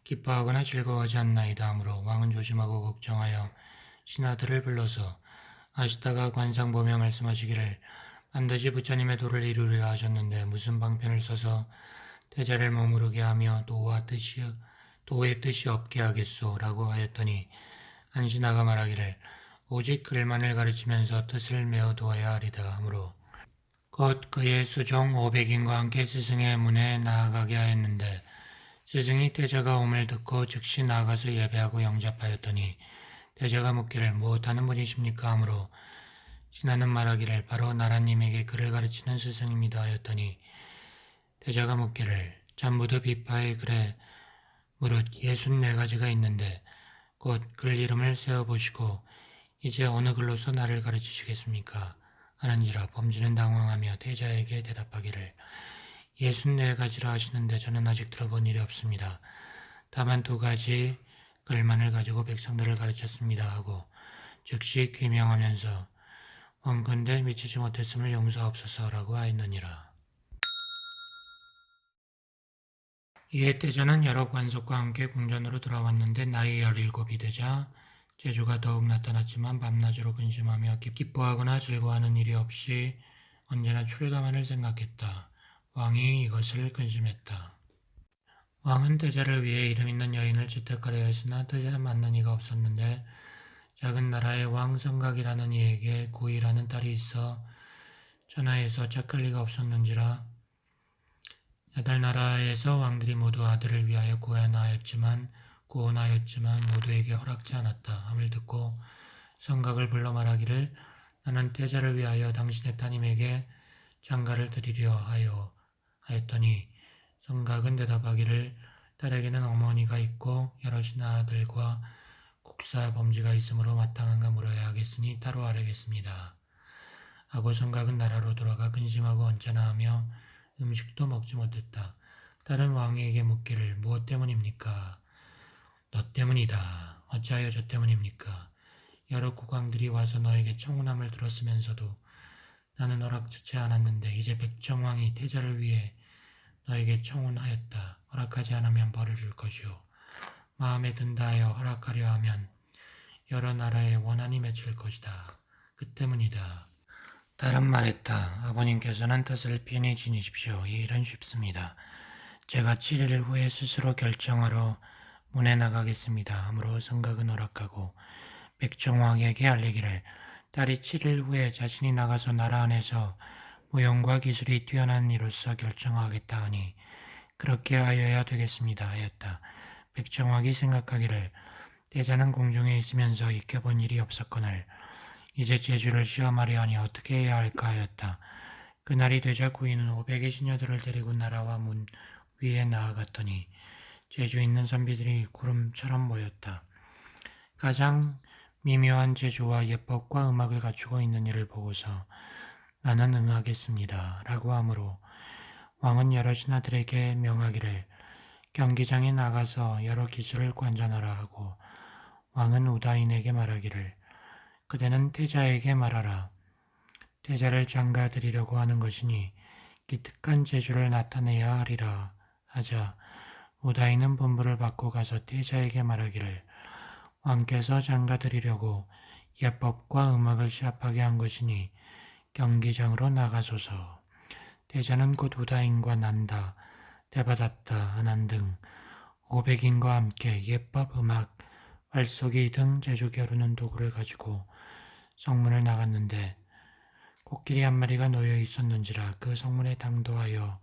기뻐하거나 즐거워하지 않나이다 하므로 왕은 조심하고 걱정하여 신하들을 불러서 아시다가 관상 보며 말씀하시기를 반드시 부처님의 도를 이루리라 하셨는데 무슨 방편을 써서 태자를 머무르게 하며 도의 뜻이 없게 하겠소 라고 하였더니 한 신하가 말하기를 오직 글만을 가르치면서 뜻을 메어 두어야 하리다 하므로 곧 그의 수종 500인과 함께 스승의 문에 나아가게 하였는데 스승이 태자가 옴을 듣고 즉시 나아가서 예배하고 영접하였더니 태자가 묻기를 무엇하는 분이십니까 하므로 신하는 말하기를 바로 나라님에게 글을 가르치는 스승입니다 하였더니 태자가 묻기를 잠부드 비파의 글에 무릇 64가지가 있는데 곧 글 이름을 세어보시고 이제 어느 글로서 나를 가르치시겠습니까? 하는지라 범주는 당황하며 태자에게 대답하기를 64가지라 하시는데 저는 아직 들어본 일이 없습니다. 다만 2가지 글만을 가지고 백성들을 가르쳤습니다 하고 즉시 귀명하면서 원컨대 미치지 못했음을 용서하옵소서라고 하였느니라. 이에 태자는 여러 관속과 함께 궁전으로 돌아왔는데 나이 17이 되자 재주가 더욱 나타났지만 밤낮으로 근심하며 기뻐하거나 즐거워하는 일이 없이 언제나 출가만을 생각했다. 왕이 이것을 근심했다. 왕은 태자를 위해 이름 있는 여인을 채택하려 했으나 태자 만난 이가 없었는데 작은 나라의 왕 성각이라는 이에게 구이라는 딸이 있어 천하에서 착할 리가 없었는지라 8나라에서 왕들이 모두 아들을 위하여 구원하였지만 모두에게 허락지 않았다. 함을 듣고 성각을 불러 말하기를 나는 태자를 위하여 당신의 따님에게 장가를 드리려 하였더니 성각은 대답하기를 딸에게는 어머니가 있고 여러 신하들과 국사 범지가 있으므로 마땅한가 물어야 하겠으니 따로 아뢰겠습니다. 하고 성각은 나라로 돌아가 근심하고 언짢아 하며 음식도 먹지 못했다. 딸은 왕에게 묻기를 무엇 때문입니까? 너 때문이다. 어찌하여 저 때문입니까? 여러 국왕들이 와서 너에게 청혼함을 들었으면서도 나는 허락치 않았는데 이제 백정왕이 태자를 위해 너에게 청혼하였다. 허락하지 않으면 벌을 줄 것이오. 마음에 든다 하여 허락하려 하면 여러 나라에 원한이 맺힐 것이다. 그 때문이다. 딸은 말했다. 아버님께서는 뜻을 편히 지니십시오. 이 일은 쉽습니다. 제가 7일 후에 스스로 결정하러 문에 나가겠습니다. 하므로 성각은 허락하고 백정왕에게 알리기를 딸이 7일 후에 자신이 나가서 나라 안에서 무용과 기술이 뛰어난 이로서 결정하겠다 하니 그렇게 하여야 되겠습니다 하였다. 백정왕이 생각하기를 태자는 궁중에 있으면서 익혀본 일이 없었거늘 이제 재주를 시험하려 하니 어떻게 해야 할까 하였다. 그날이 되자 구인은 500의 시녀들을 데리고 나라와 문 위에 나아갔더니 재주 있는 선비들이 구름처럼 모였다. 가장 미묘한 재주와 예법과 음악을 갖추고 있는 이를 보고서 나는 응하겠습니다 라고 하므로 왕은 여러 신하들에게 명하기를 경기장에 나가서 여러 기술을 관전하라 하고 왕은 우다인에게 말하기를 그대는 태자에게 말하라. 태자를 장가드리려고 하는 것이니 기특한 재주를 나타내야 하리라 하자 우다인은 분부를 받고 가서 태자에게 말하기를 왕께서 장가드리려고 예법과 음악을 시합하게 한 것이니 경기장으로 나가소서. 태자는 곧 우다인과 난다, 데바다타, 아난 등 500인과 함께 예법, 음악, 활쏘기 등 재주 겨루는 도구를 가지고 성문을 나갔는데 코끼리 한 마리가 놓여 있었는지라 그 성문에 당도하여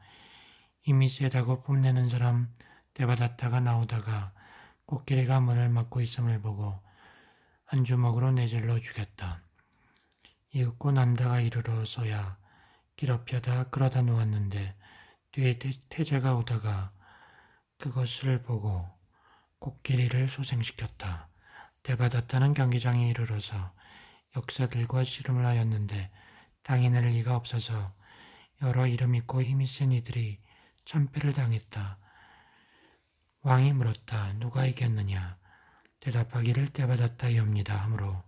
힘이 세다고 뽐내는 사람 데바다타가 나오다가 코끼리가 문을 막고 있음을 보고 한 주먹으로 내질러 죽였다. 이윽고 난다가 이르러서야 기럽혀다 끌어다 놓았는데 뒤에 태자가 오다가 그것을 보고 코끼리를 소생시켰다. 데바다타는 경기장에 이르러서 역사들과 씨름을 하였는데 당해낼 리가 없어서 여러 이름 있고 힘이 센 이들이 참패를 당했다. 왕이 물었다. 누가 이겼느냐? 대답하기를 때받았다이옵니다 하므로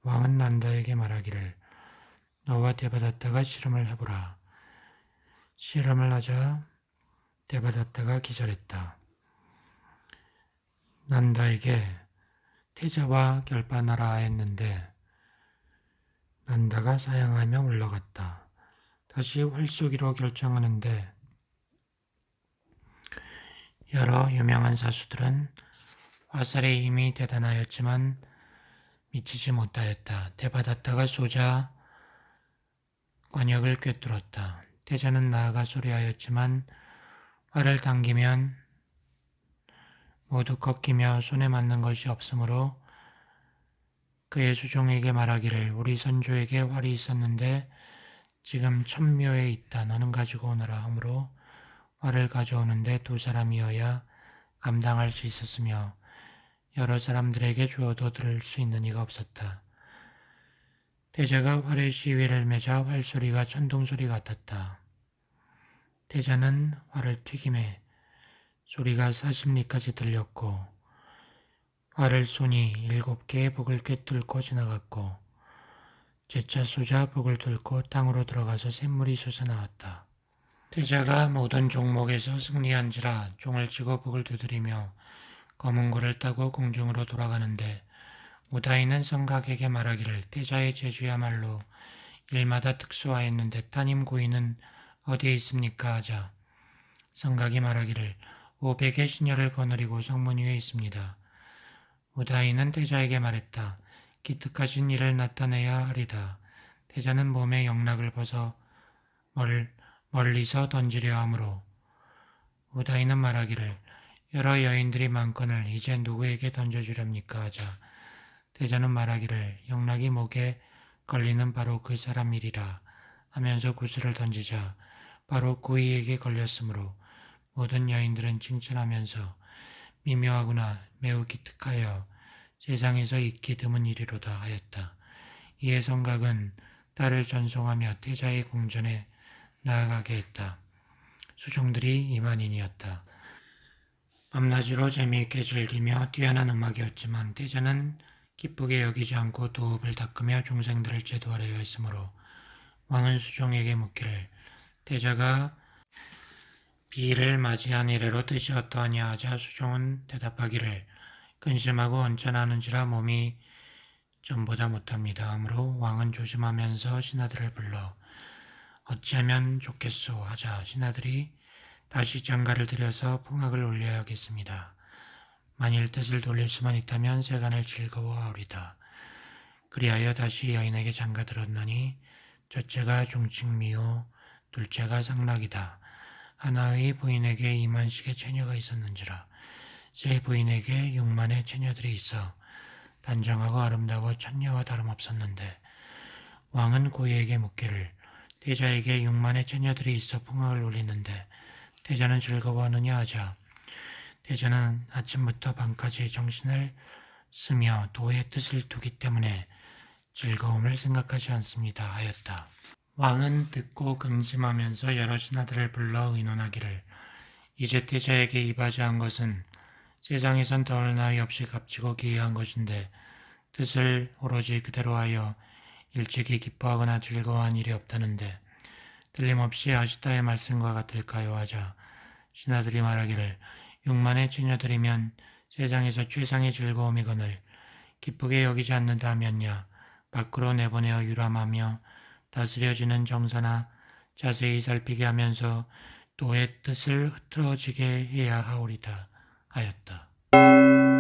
왕은 난다에게 말하기를 너와 때받았다가 씨름을 해보라. 씨름을 하자 때받았다가 기절했다. 난다에게 태자와 결판하라 했는데 난다가 사양하며 물러갔다. 다시 활쏘기로 결정하는데 여러 유명한 사수들은 화살의 힘이 대단하였지만 미치지 못하였다. 대받았다가 쏘자 관역을 꿰뚫었다. 태자는 나아가 소리하였지만 활을 당기면 모두 꺾이며 손에 맞는 것이 없으므로 그의 수종에게 말하기를 우리 선조에게 활이 있었는데 지금 천묘에 있다. 너는 가지고 오너라 하므로 활을 가져오는데 두 사람이어야 감당할 수 있었으며 여러 사람들에게 주어도 들을 수 있는 이가 없었다. 태자가 활의 시위를 매자 활소리가 천둥소리 같았다. 태자는 활을 튀김에 소리가 40리까지 들렸고 활을 쏘니 7개의 북을 꿰뚫고 지나갔고 재차 쏘자 북을 뚫고 땅으로 들어가서 샘물이 솟아나왔다. 태자가 모든 종목에서 승리한지라 종을 치고 북을 두드리며 검은 고를 따고 공중으로 돌아가는데 우다이는 성각에게 말하기를 태자의 제주야말로 일마다 특수하였는데 따님 고인은 어디에 있습니까 하자 성각이 말하기를 500의 신녀를 거느리고 성문 위에 있습니다. 우다이는 태자에게 말했다. 기특하신 일을 나타내야 하리다. 태자는 몸에 영락을 벗어 멀리서 던지려 하므로 우다이는 말하기를 여러 여인들이 많거늘 이제 누구에게 던져주렵니까 하자 태자는 말하기를 영락이 목에 걸리는 바로 그 사람이리라 하면서 구슬을 던지자 바로 그 이에게 걸렸으므로 모든 여인들은 칭찬하면서 미묘하구나 매우 기특하여 세상에서 익히 드문 일이로다 하였다. 이에 성각은 딸을 전송하며 태자의 궁전에 나아가게 했다. 수종들이 2만인이었다. 밤낮으로 재미있게 즐기며 뛰어난 음악이었지만 태자는 기쁘게 여기지 않고 도읍을 닦으며 중생들을 제도하려 했으므로 왕은 수종에게 묻기를 태자가 비를 맞이한 이래로 뜻이 어떠하냐 하자 수종은 대답하기를 근심하고 언짢아하는지라 몸이 전보다 못합니다. 하므로 왕은 조심하면서 신하들을 불러 어찌하면 좋겠소 하자 신하들이 다시 장가를 들여서 풍악을 올려야겠습니다. 만일 뜻을 돌릴 수만 있다면 세간을 즐거워하리다. 그리하여 다시 여인에게 장가 들었나니 첫째가 중칭미요 둘째가 상락이다. 하나의 부인에게 2만씩의 처녀가 있었는지라 세 부인에게 6만의 처녀들이 있어 단정하고 아름다워 천녀와 다름없었는데 왕은 고이에게 묻기를 태자에게 6만의 처녀들이 있어 풍악을 울리는데 태자는 즐거워하느냐 하자 태자는 아침부터 밤까지 정신을 쓰며 도의 뜻을 두기 때문에 즐거움을 생각하지 않습니다 하였다. 왕은 듣고 근심하면서 여러 신하들을 불러 의논하기를 이제 태자에게 이바지한 것은 세상에선 더할 나위 없이 값지고 기이한 것인데 뜻을 오로지 그대로 하여 일찍이 기뻐하거나 즐거워한 일이 없다는데 틀림없이 아시타의 말씀과 같을까요 하자 신하들이 말하기를 6만의 처녀들이면 세상에서 최상의 즐거움이거늘 기쁘게 여기지 않는다 하면야 밖으로 내보내어 유람하며 다스려지는 정사나 자세히 살피게 하면서 도의 뜻을 흐트러지게 해야 하오리다 하였다.